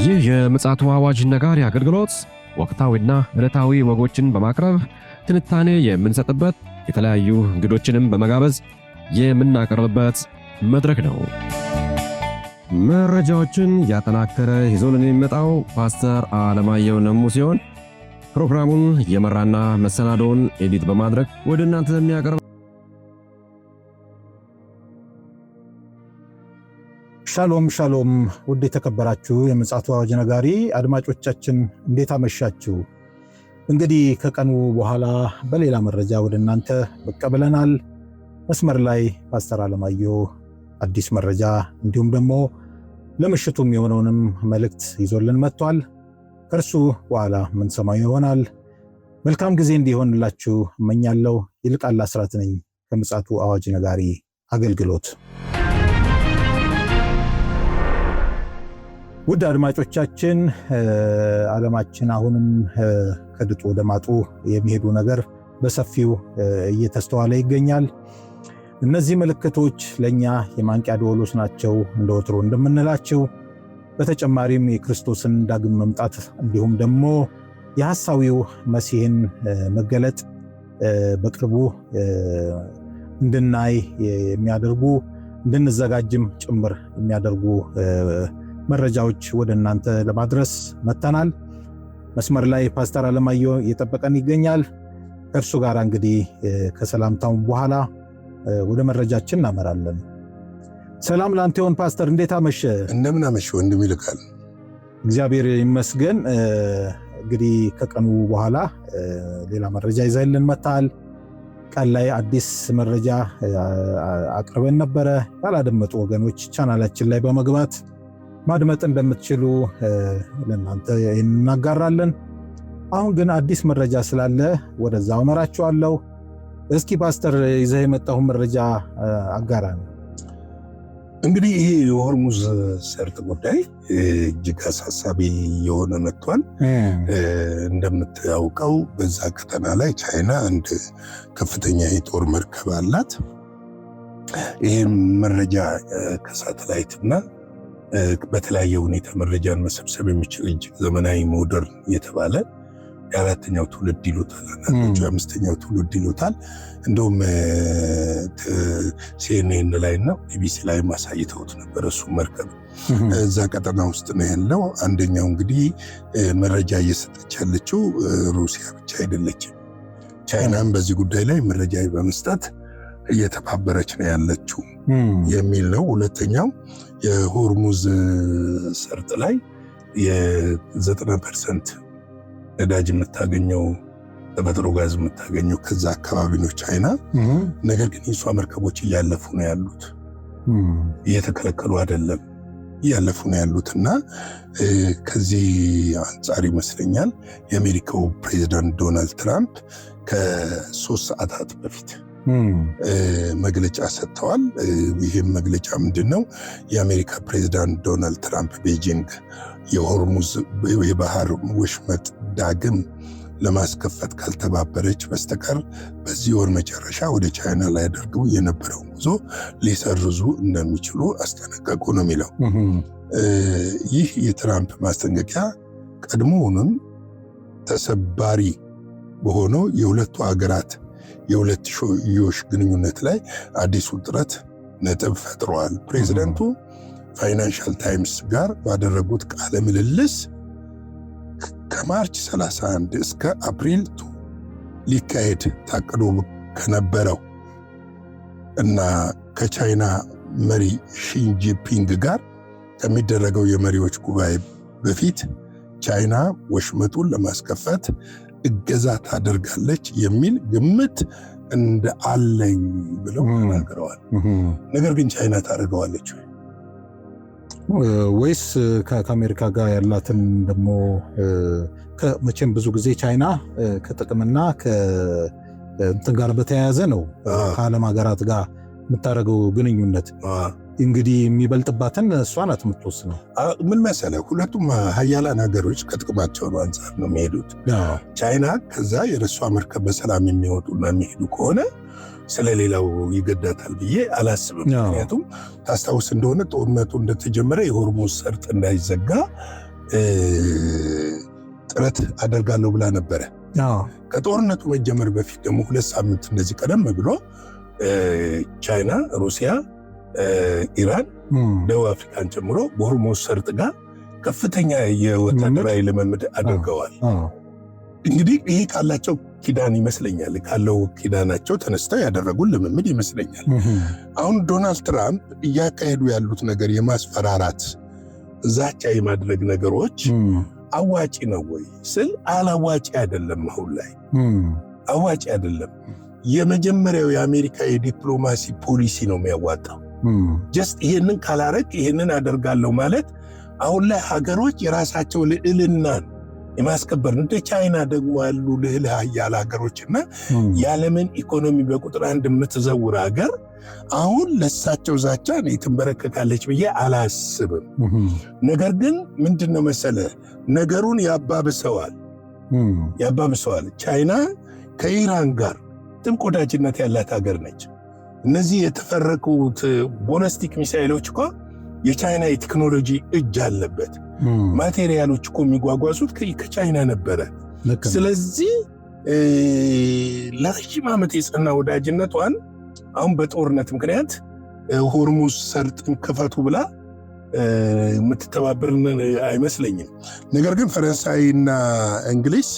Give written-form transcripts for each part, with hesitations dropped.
ይህ የምፅዓቱ አዋጅ ነጋሪ አገልግሎት ወቅታዊና ዕለታዊ ወጎችን በማቅረብ ትንታኔ የምንሰጥበት የተለያዩ እንግዶችንም በመጋበዝ የምናቀርብበት መድረክ ነው። መረጃዎችን ያጠናከረ ይዞልን የሚመጣው ፓስተር አለማየሁ ነሙ ሲሆን ፕሮግራሙን የመራና መሰናዶውን ኤዲት በማድረግ ወደ እናንተ የሚያቀርብ ሻሎም ሻሎም ውድ የተከበራችሁ የምፅዓቱ አዋጅ ነጋሪ አድማጮቻችን እንዴት አመሻችሁ? እንግዲህ ከቀኑ በኋላ በሌላ መረጃ ወደ እናንተ ብቅ ብለናል። መስመር ላይ ፓስተር አለማየሁ አዲስ መረጃ እንዲሁም ደግሞ ለምሽቱ የሚሆነውንም መልእክት ይዞልን መጥቷል። ከእርሱ በኋላ ምን ሰማዩ ይሆናል። መልካም ጊዜ እንዲሆንላችሁ እመኛለሁ። ይልቃል አስራት ነኝ ከምፅዓቱ አዋጅ ነጋሪ አገልግሎት። ውድ አድማጮቻችን ዓለማችን አሁንም ከድጡ ወደ ማጡ የሚሄዱ ነገር በሰፊው እየተስተዋለ ይገኛል። እነዚህ ምልክቶች ለኛ የማንቂያ ደወሎች ናቸው እንደወትሮ እንደምንላቸው። በተጨማሪም የክርስቶስን ዳግም መምጣት እንዲሁም ደግሞ የሐሳዊው መሲህን መገለጥ በቅርቡ እንድናይ የሚያደርጉ እንድንዘጋጅም ጭምር የሚያደርጉ መረጃዎች ወደ እናንተ ለማድረስ መተናል። መስመር ላይ ፓስተር አለማየሁ እየጠበቀን ይገኛል። ከእርሱ ጋር እንግዲህ ከሰላምታው በኋላ ወደ መረጃችን እናመራለን። ሰላም ላንተ ይሁን ፓስተር፣ እንዴት አመሸ? እንደምን አመሸ ወንድም ይልቃል። እግዚአብሔር ይመስገን። እንግዲህ ከቀኑ በኋላ ሌላ መረጃ ይዘህልን መጥተሃል። ቀን ላይ አዲስ መረጃ አቅርበን ነበረ። ያላደመጡ ወገኖች ቻናላችን ላይ በመግባት ማድመጥ እንደምትችሉ ለእናንተ እናጋራለን። አሁን ግን አዲስ መረጃ ስላለ ወደዛው አመራችኋለሁ። እስኪ ፓስተር ይዘህ የመጣው መረጃ አጋራን። እንግዲህ ይሄ የሆርሙዝ ሰርጥ ጉዳይ እጅግ አሳሳቢ የሆነ መጥቷል። እንደምታውቀው በዛ ቀጠና ላይ ቻይና አንድ ከፍተኛ የጦር መርከብ አላት። ይህም መረጃ ከሳተላይትና በተለያየ ሁኔታ መረጃን መሰብሰብ የሚችል እጅግ ዘመናዊ ሞደርን የተባለ የአራተኛው ትውልድ ይሉታል፣ አንዳንዶቹ የአምስተኛው ትውልድ ይሉታል። እንደውም ሲኤንኤን ላይ እና ቢቢሲ ላይ ማሳይተውት ነበር። እሱ መርከብ እዛ ቀጠና ውስጥ ነው ያለው። አንደኛው እንግዲህ መረጃ እየሰጠች ያለችው ሩሲያ ብቻ አይደለችም፣ ቻይናም በዚህ ጉዳይ ላይ መረጃ በመስጠት እየተባበረች ነው ያለችው የሚል ነው። ሁለተኛው የሆርሙዝ ሰርጥ ላይ የ90% ነዳጅ የምታገኘው ተፈጥሮ ጋዝ የምታገኘው ከዛ አካባቢ ነው ቻይና። ነገር ግን የሷ መርከቦች እያለፉ ነው ያሉት፣ እየተከለከሉ አይደለም፣ እያለፉ ነው ያሉት እና ከዚህ አንጻር ይመስለኛል የአሜሪካው ፕሬዚዳንት ዶናልድ ትራምፕ ከ3 ሰዓታት በፊት መግለጫ ሰጥተዋል። ይህም መግለጫ ምንድነው? የአሜሪካ ፕሬዚዳንት ዶናልድ ትራምፕ ቤጂንግ የሆርሙዝ የባህር ወሽመጥ ዳግም ለማስከፈት ካልተባበረች በስተቀር በዚህ ወር መጨረሻ ወደ ቻይና ላይ አድርገው የነበረውን ጉዞ ሊሰርዙ እንደሚችሉ አስጠነቀቁ ነው የሚለው። ይህ የትራምፕ ማስጠንቀቂያ ቀድሞውንም ተሰባሪ በሆነው የሁለቱ ሀገራት የሁለትዮሽ ግንኙነት ላይ አዲስ ውጥረት ነጥብ ፈጥሯል። ፕሬዚደንቱ ፋይናንሻል ታይምስ ጋር ባደረጉት ቃለ ምልልስ ከማርች 31 እስከ አፕሪል ሊካሄድ ታቅዶ ከነበረው እና ከቻይና መሪ ሺጂንፒንግ ጋር ከሚደረገው የመሪዎች ጉባኤ በፊት ቻይና ወሽመጡን ለማስከፈት እገዛ ታደርጋለች የሚል ግምት እንደ አለኝ ብለው ተናግረዋል። ነገር ግን ቻይና ታደርገዋለች ወይስ ከአሜሪካ ጋር ያላትን ደግሞ መቼም ብዙ ጊዜ ቻይና ከጥቅምና ከእንትን ጋር በተያያዘ ነው ከዓለም ሀገራት ጋር የምታደርገው ግንኙነት። እንግዲህ የሚበልጥባትን እሷ ናት የምትወስነው። ምን መሰለህ፣ ሁለቱም ሀያላን ሀገሮች ከጥቅማቸው አንጻር ነው የሚሄዱት። ቻይና ከዛ የረሷ መርከብ በሰላም የሚወጡና የሚሄዱ ከሆነ ስለሌላው ይገዳታል ብዬ አላስብም። ምክንያቱም ታስታውስ እንደሆነ ጦርነቱ እንደተጀመረ የሆርሙዝ ሰርጥ እንዳይዘጋ ጥረት አደርጋለሁ ብላ ነበረ። ከጦርነቱ መጀመር በፊት ደግሞ 2 ሳምንት እንደዚህ ቀደም ብሎ ቻይና፣ ሩሲያ፣ ኢራን፣ ደቡብ አፍሪካን ጨምሮ በሆርሙዝ ሰርጥ ጋር ከፍተኛ የወታደራዊ ልምምድ አድርገዋል። እንግዲህ ይሄ ካላቸው ኪዳን ይመስለኛል፣ ካለው ኪዳናቸው ተነስተው ያደረጉን ልምምድ ይመስለኛል። አሁን ዶናልድ ትራምፕ እያካሄዱ ያሉት ነገር የማስፈራራት ዛቻ የማድረግ ነገሮች አዋጪ ነው ወይ ስል አላዋጪ አይደለም። አሁን ላይ አዋጪ አይደለም። የመጀመሪያው የአሜሪካ የዲፕሎማሲ ፖሊሲ ነው የሚያዋጣው። ጀስት ይሄንን ካላረግ ይሄንን አደርጋለሁ ማለት አሁን ላይ ሀገሮች የራሳቸው ልዕልናን የማስከበር እንደ ቻይና ደግሞ ያሉ ልዕለ ኃያል ሀገሮችና የዓለምን ኢኮኖሚ በቁጥር 1 የምትዘውር ሀገር አሁን ለሳቸው ዛቻ ትንበረከካለች ብዬ አላስብም። ነገር ግን ምንድነው መሰለ ነገሩን ያባብሰዋል። ቻይና ከኢራን ጋር ጥብቅ ወዳጅነት ያላት ሀገር ነች። እነዚህ የተፈረቁት ቦለስቲክ ሚሳይሎች እኮ የቻይና የቴክኖሎጂ እጅ አለበት። ማቴሪያሎች እኮ የሚጓጓዙት ከቻይና ነበረ። ስለዚህ ለረጅም ዓመት የጸና ወዳጅነቷን አሁን በጦርነት ምክንያት ሆርሙዝ ሰርጥን ክፈቱ ብላ የምትተባበር አይመስለኝም። ነገር ግን ፈረንሳይና እንግሊዝ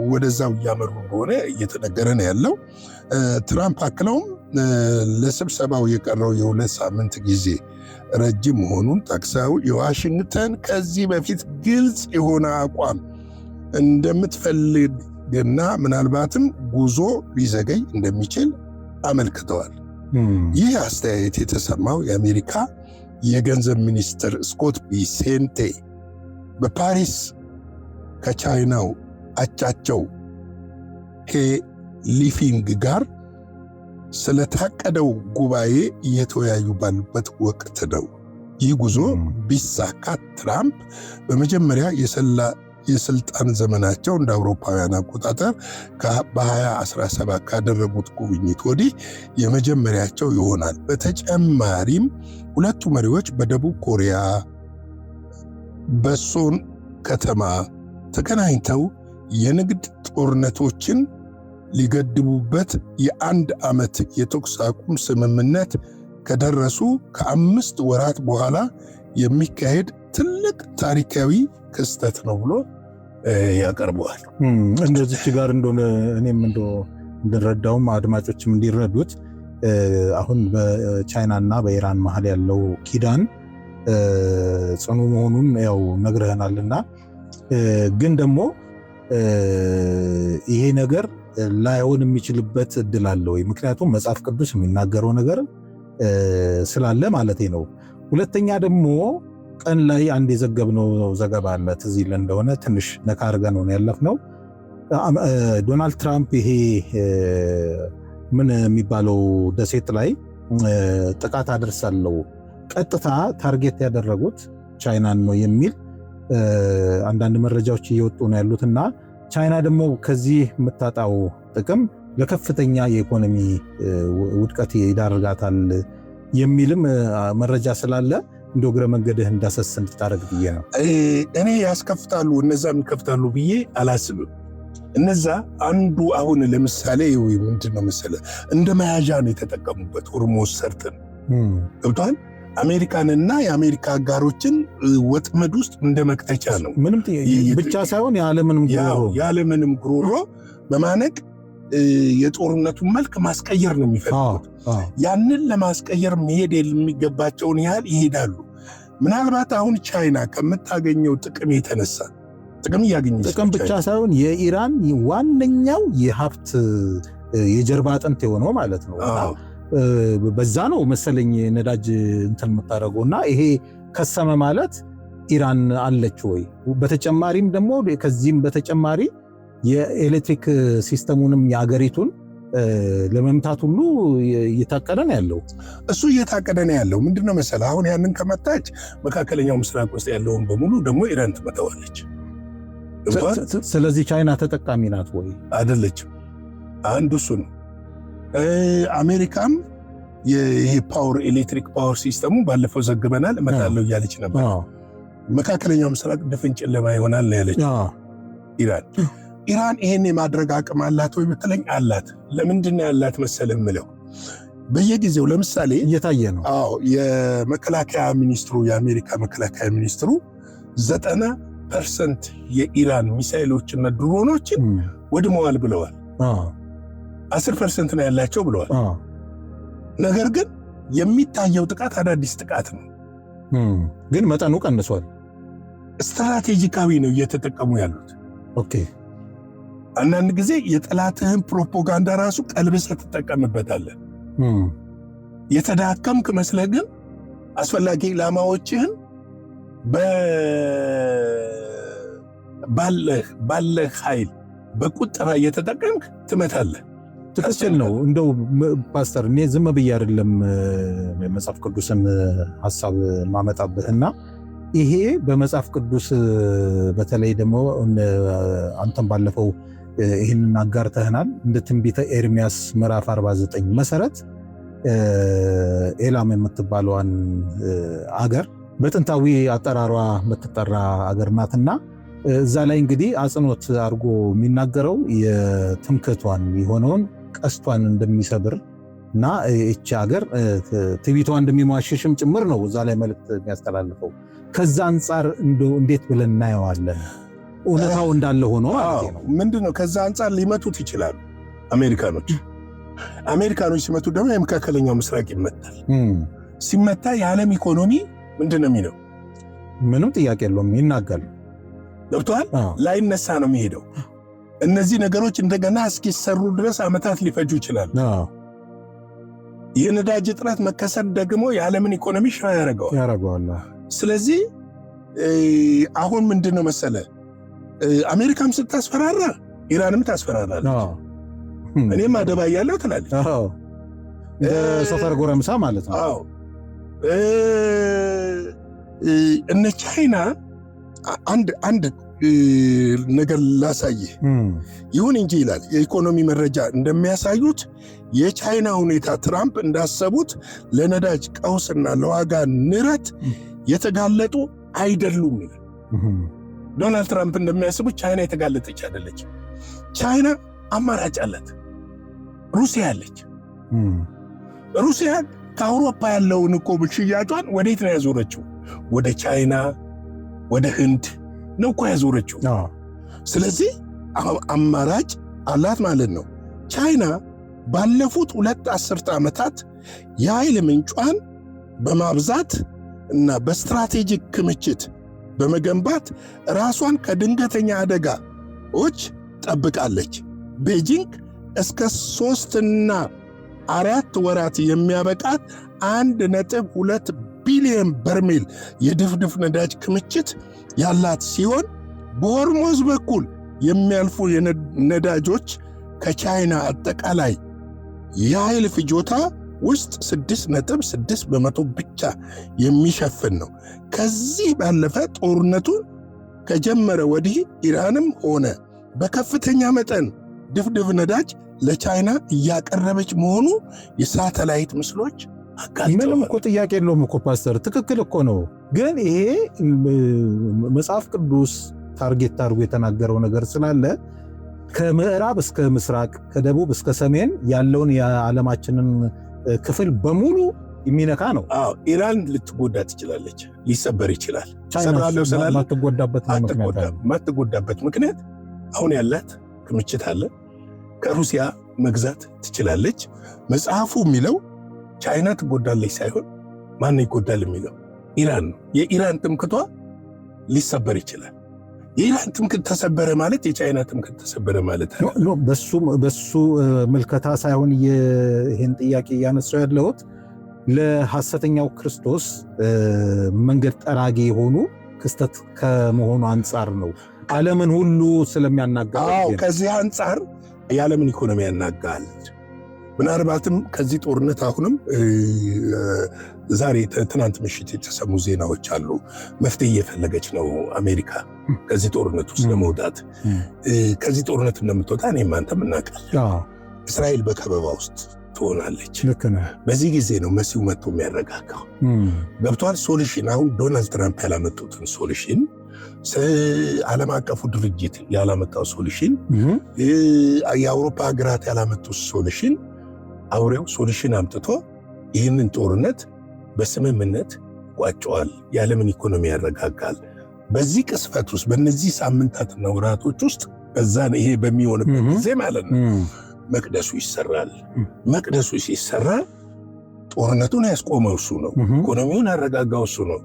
ወደዛው እያመሩ እንደሆነ እየተነገረ ነው ያለው። ትራምፕ አክለውም ለስብሰባው የቀረው የ2 ሳምንት ጊዜ ረጅም መሆኑን ጠቅሰው የዋሽንግተን ከዚህ በፊት ግልጽ የሆነ አቋም እንደምትፈልግና ምናልባትም ጉዞ ሊዘገይ እንደሚችል አመልክተዋል። ይህ አስተያየት የተሰማው የአሜሪካ የገንዘብ ሚኒስትር ስኮት ቢሴንቴ በፓሪስ ከቻይናው አቻቸው ሄ ሊፊንግ ጋር ስለታቀደው ጉባኤ እየተወያዩ ባሉበት ወቅት ነው። ይህ ጉዞ ቢሳካ ትራምፕ በመጀመሪያ የስልጣን ዘመናቸው እንደ አውሮፓውያን አቆጣጠር በ2017 ካደረጉት ጉብኝት ወዲህ የመጀመሪያቸው ይሆናል። በተጨማሪም ሁለቱ መሪዎች በደቡብ ኮሪያ በሶን ከተማ ተገናኝተው የንግድ ጦርነቶችን ሊገድቡበት የ1 ዓመት የተኩስ አቁም ስምምነት ከደረሱ ከ5 ወራት በኋላ የሚካሄድ ትልቅ ታሪካዊ ክስተት ነው ብሎ ያቀርበዋል። እንደዚህ ጋር እንደሆነ እኔም እንድረዳውም አድማጮችም እንዲረዱት አሁን በቻይናና በኢራን መሀል ያለው ኪዳን ጽኑ መሆኑን ያው ነግረህናልና ግን ደግሞ ይሄ ነገር ላይሆን የሚችልበት እድል አለ ወይ? ምክንያቱም መጽሐፍ ቅዱስ የሚናገረው ነገር ስላለ ማለቴ ነው። ሁለተኛ ደግሞ ቀን ላይ አንድ የዘገብነው ዘገባ አለ፣ ትዝ ይለን እንደሆነ ትንሽ ነካ አድርገን ነው ያለፍነው። ዶናልድ ትራምፕ ይሄ ምን የሚባለው ደሴት ላይ ጥቃት አደርሳለሁ ቀጥታ ታርጌት ያደረጉት ቻይናን ነው የሚል አንዳንድ መረጃዎች እየወጡ ነው ያሉትና ቻይና ደግሞ ከዚህ የምታጣው ጥቅም ለከፍተኛ የኢኮኖሚ ውድቀት ይዳርጋታል የሚልም መረጃ ስላለ እንደው እግረ መንገድህ እንዳሰስ እንድታደርግ ብዬ ነው። እኔ ያስከፍታሉ እነዛም ይከፍታሉ ብዬ አላስብም። እነዛ አንዱ አሁን ለምሳሌ ምንድነው መሰለህ እንደ መያዣ ነው የተጠቀሙበት ሆርሙዝ ሰርጥን ገብቷል። አሜሪካንና የአሜሪካ አጋሮችን ወጥመድ ውስጥ እንደ መክተቻ ነው። ምንም ብቻ ሳይሆን የዓለምንም ጉሮሮ በማነቅ የጦርነቱን መልክ ማስቀየር ነው የሚፈልጉት። ያንን ለማስቀየር መሄድ የሚገባቸውን ያህል ይሄዳሉ። ምናልባት አሁን ቻይና ከምታገኘው ጥቅም የተነሳ ጥቅም እያገኘች ጥቅም ብቻ ሳይሆን የኢራን ዋነኛው የሀብት የጀርባ አጥንት የሆነው ማለት ነው። በዛ ነው መሰለኝ ነዳጅ እንትን የምታደርገው እና ይሄ ከሰመ ማለት ኢራን አለች ወይ? በተጨማሪም ደግሞ ከዚህም በተጨማሪ የኤሌክትሪክ ሲስተሙንም የአገሪቱን ለመምታት ሁሉ እየታቀደ ነው ያለው። እሱ እየታቀደ ነው ያለው ምንድነው መሰለህ አሁን ያንን ከመታች መካከለኛው ምስራቅ ውስጥ ያለውን በሙሉ ደግሞ ኢራን ትመታዋለች። ስለዚህ ቻይና ተጠቃሚ ናት ወይ? አይደለችም። አንዱ እሱ ነው። አሜሪካም ይሄ ፓወር ኤሌክትሪክ ፓወር ሲስተሙ ባለፈው ዘግበናል እመጣለሁ እያለች ነበር። መካከለኛው ምስራቅ ድፍን ጨለማ ይሆናል ነው ያለችው ኢራን። ይሄን የማድረግ አቅም አላት ወይ ብትለኝ አላት። ለምንድን ነው ያላት መሰለህ የምለው በየጊዜው ለምሳሌ እየታየ ነው። አዎ የመከላከያ ሚኒስትሩ የአሜሪካ መከላከያ ሚኒስትሩ 90% የኢራን ሚሳኤሎችና ድሮኖችን ወድመዋል ብለዋል። 10% ነው ያላቸው ብለዋል። ነገር ግን የሚታየው ጥቃት አዳዲስ ጥቃት ነው፣ ግን መጠኑ ቀንሷል። ስትራቴጂካዊ ነው እየተጠቀሙ ያሉት። ኦኬ አንዳንድ ጊዜ የጠላትህን ፕሮፓጋንዳ ራሱ ቀልብሰህ ትጠቀምበታለህ። የተዳከምክ መስለህ ግን አስፈላጊ ኢላማዎችህን ባለህ ኃይል በቁጠራ እየተጠቀምክ ትመታለህ። ትክክል ነው። እንደው ፓስተር እኔ ዝም ብዬ አይደለም መጽሐፍ ቅዱስን ሐሳብ ማመጣብህና ይሄ በመጽሐፍ ቅዱስ በተለይ ደግሞ አንተም ባለፈው ይህንን አጋርተህናል። እንደ ትንቢተ ኤርሚያስ ምዕራፍ 49 መሰረት ኤላም የምትባለዋን አገር በጥንታዊ አጠራሯ የምትጠራ አገር ናትና እዛ ላይ እንግዲህ አጽንኦት አድርጎ የሚናገረው የትምክህቷን የሆነውን ቀስቷን እንደሚሰብር እና እቺ ሀገር ትዕቢቷ እንደሚሟሽሽም ጭምር ነው እዛ ላይ መልእክት የሚያስተላልፈው። ከዛ አንጻር እንዴት ብለን እናየዋለን? እውነታው እንዳለ ሆኖ ማለት ነው። ምንድነው ከዛ አንጻር ሊመቱት ይችላሉ አሜሪካኖች ሲመቱ ደግሞ የመካከለኛው ምስራቅ ይመታል። ሲመታ የዓለም ኢኮኖሚ ምንድነው የሚለው? ምንም ጥያቄ የለውም፣ ይናጋል። ገብቷል? ላይነሳ ነው የሚሄደው። እነዚህ ነገሮች እንደገና እስኪሰሩ ድረስ ዓመታት ሊፈጁ ይችላሉ። የነዳጅ እጥረት መከሰት ደግሞ የዓለምን ኢኮኖሚ ሽባ ያደርገዋል። ስለዚህ አሁን ምንድነው መሰለ አሜሪካም ስታስፈራራ ኢራንም ታስፈራራለች። እኔም አደባ ያለው ትላለች። ሰፈር ጎረምሳ ማለት ነው። እነ ቻይና አንድ ነገር ላሳይህ። ይሁን እንጂ ይላል የኢኮኖሚ መረጃ እንደሚያሳዩት የቻይና ሁኔታ ትራምፕ እንዳሰቡት ለነዳጅ ቀውስና ለዋጋ ንረት የተጋለጡ አይደሉም ይላል። ዶናልድ ትራምፕ እንደሚያስቡት ቻይና የተጋለጠች አይደለች። ቻይና አማራጭ አላት። ሩሲያ አለች። ሩሲያ ከአውሮፓ ያለውን እኮ ሽያጯን ወዴት ነው ያዞረችው? ወደ ቻይና ወደ ህንድ ነው እኮ ያዞረችው። ስለዚህ አማራጭ አላት ማለት ነው። ቻይና ባለፉት 2 አስርተ ዓመታት የኃይል ምንጯን በማብዛት እና በስትራቴጂክ ክምችት በመገንባት ራሷን ከድንገተኛ አደጋዎች ጠብቃለች። ቤጂንግ እስከ 3 እና 4 ወራት የሚያበቃት 1.2 ቢሊዮን በርሜል የድፍድፍ ነዳጅ ክምችት ያላት ሲሆን በሆርሙዝ በኩል የሚያልፉ ነዳጆች ከቻይና አጠቃላይ የኃይል ፍጆታ ውስጥ 6.6% ብቻ የሚሸፍን ነው። ከዚህ ባለፈ ጦርነቱ ከጀመረ ወዲህ ኢራንም ሆነ በከፍተኛ መጠን ድፍድፍ ነዳጅ ለቻይና እያቀረበች መሆኑ የሳተላይት ምስሎች ምንም እኮ ጥያቄ የለውም እኮ ፓስተር፣ ትክክል እኮ ነው። ግን ይሄ መጽሐፍ ቅዱስ ታርጌት አድርጎ የተናገረው ነገር ስላለ ከምዕራብ እስከ ምስራቅ ከደቡብ እስከ ሰሜን ያለውን የዓለማችንን ክፍል በሙሉ የሚነካ ነው። ኢራን ልትጎዳ ትችላለች፣ ሊሰበር ይችላል። ማትጎዳበት ምክንያት አሁን ያላት ክምችት አለ። ከሩሲያ መግዛት ትችላለች። መጽሐፉ የሚለው ቻይና ትጎዳለች ሳይሆን ማን ይጎዳል የሚለው ኢራን ነው። የኢራን ትምክቷ ሊሰበር ይችላል። የኢራን ትምክት ተሰበረ ማለት የቻይና ትምክት ተሰበረ ማለት ነው። በሱ ምልከታ ሳይሆን ይህን ጥያቄ እያነሳው ያለሁት ለሐሰተኛው ክርስቶስ መንገድ ጠራጊ የሆኑ ክስተት ከመሆኑ አንጻር ነው። ዓለምን ሁሉ ስለሚያናጋ ከዚህ አንጻር የዓለምን ኢኮኖሚ ያናጋል። ምናልባትም ከዚህ ጦርነት አሁንም ዛሬ ትናንት ምሽት የተሰሙ ዜናዎች አሉ። መፍትሄ እየፈለገች ነው አሜሪካ ከዚህ ጦርነት ውስጥ ለመውጣት። ከዚህ ጦርነት እንደምትወጣ እኔም አንተም እናውቃለን። እስራኤል በከበባ ውስጥ ትሆናለች። ልክ ነህ። በዚህ ጊዜ ነው መሲሁ መጥቶ የሚያረጋጋው። ገብቷል። ሶሉሽን አሁን ዶናልድ ትራምፕ ያላመጡትን ሶሉሽን፣ ዓለም አቀፉ ድርጅት ያላመጣው ሶሉሽን፣ የአውሮፓ ሀገራት ያላመጡት ሶሉሽን፣ አውሬው ሶሉሽን አምጥቶ ይህንን ጦርነት በስምምነት ቋጨዋል። የዓለምን ኢኮኖሚ ያረጋጋል። በዚህ ቅስፈት ውስጥ በእነዚህ ሳምንታትና ወራቶች ውስጥ በዛን ይሄ በሚሆንበት ጊዜ ማለት ነው መቅደሱ ይሰራል። መቅደሱ ሲሰራ ጦርነቱን ያስቆመው እሱ ነው። ኢኮኖሚውን ያረጋጋው እሱ ነው።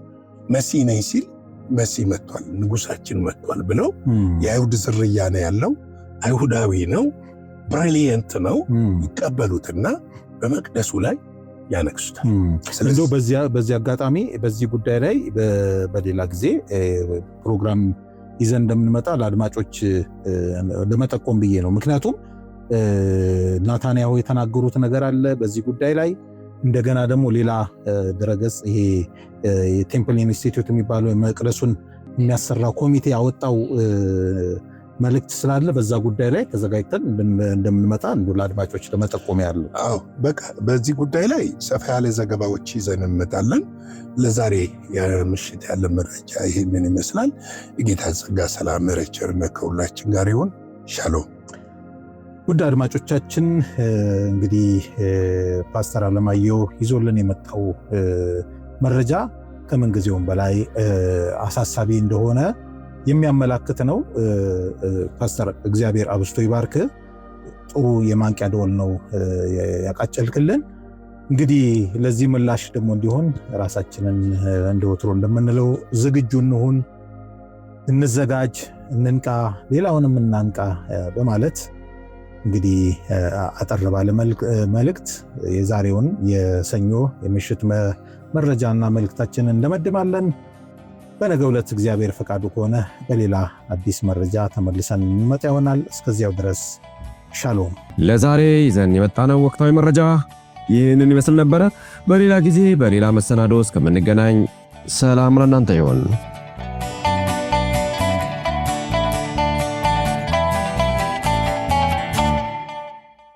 መሲህ ነኝ ሲል መሲህ መጥቷል፣ ንጉሳችን መጥቷል ብለው የአይሁድ ዝርያ ነው ያለው፣ አይሁዳዊ ነው፣ ብሪሊየንት ነው፣ ይቀበሉትና በመቅደሱ ላይ ያነክሱታል። ስለዚህ በዚህ አጋጣሚ በዚህ ጉዳይ ላይ በሌላ ጊዜ ፕሮግራም ይዘን እንደምንመጣ ለአድማጮች ለመጠቆም ብዬ ነው። ምክንያቱም ናታንያሁ የተናገሩት ነገር አለ በዚህ ጉዳይ ላይ። እንደገና ደግሞ ሌላ ድረገጽ ይሄ የቴምፕል ኢንስቲትዩት የሚባለው መቅደሱን የሚያሰራ ኮሚቴ ያወጣው መልእክት ስላለ በዛ ጉዳይ ላይ ተዘጋጅተን እንደምንመጣ ለአድማጮች ለመጠቆም ያለው። አዎ በቃ በዚህ ጉዳይ ላይ ሰፋ ያለ ዘገባዎች ይዘን እንመጣለን። ለዛሬ ምሽት ያለ መረጃ ይህንን ይመስላል። የጌታ ጸጋ፣ ሰላም፣ ቸርነት ከሁላችን ጋር ይሁን። ሻሎም። ውድ አድማጮቻችን እንግዲህ ፓስተር አለማየሁ ይዞልን የመጣው መረጃ ከምንጊዜውም በላይ አሳሳቢ እንደሆነ የሚያመላክት ነው። ፓስተር እግዚአብሔር አብስቶ ይባርክ። ጥሩ የማንቂያ ደወል ነው ያቃጨልክልን። እንግዲህ ለዚህ ምላሽ ደግሞ እንዲሆን ራሳችንን እንደወትሮ እንደምንለው ዝግጁ እንሁን፣ እንዘጋጅ፣ እንንቃ፣ ሌላውንም እናንቃ በማለት እንግዲህ አጠር ባለ መልእክት የዛሬውን የሰኞ የምሽት መረጃና መልእክታችንን እንደመድማለን። በነገው ዕለት እግዚአብሔር ፈቃዱ ከሆነ በሌላ አዲስ መረጃ ተመልሰን እንመጣ ይሆናል። እስከዚያው ድረስ ሻሎም። ለዛሬ ይዘን የመጣነው ወቅታዊ መረጃ ይህንን ይመስል ነበረ። በሌላ ጊዜ በሌላ መሰናዶ እስከምንገናኝ ሰላም ለእናንተ ይሁን።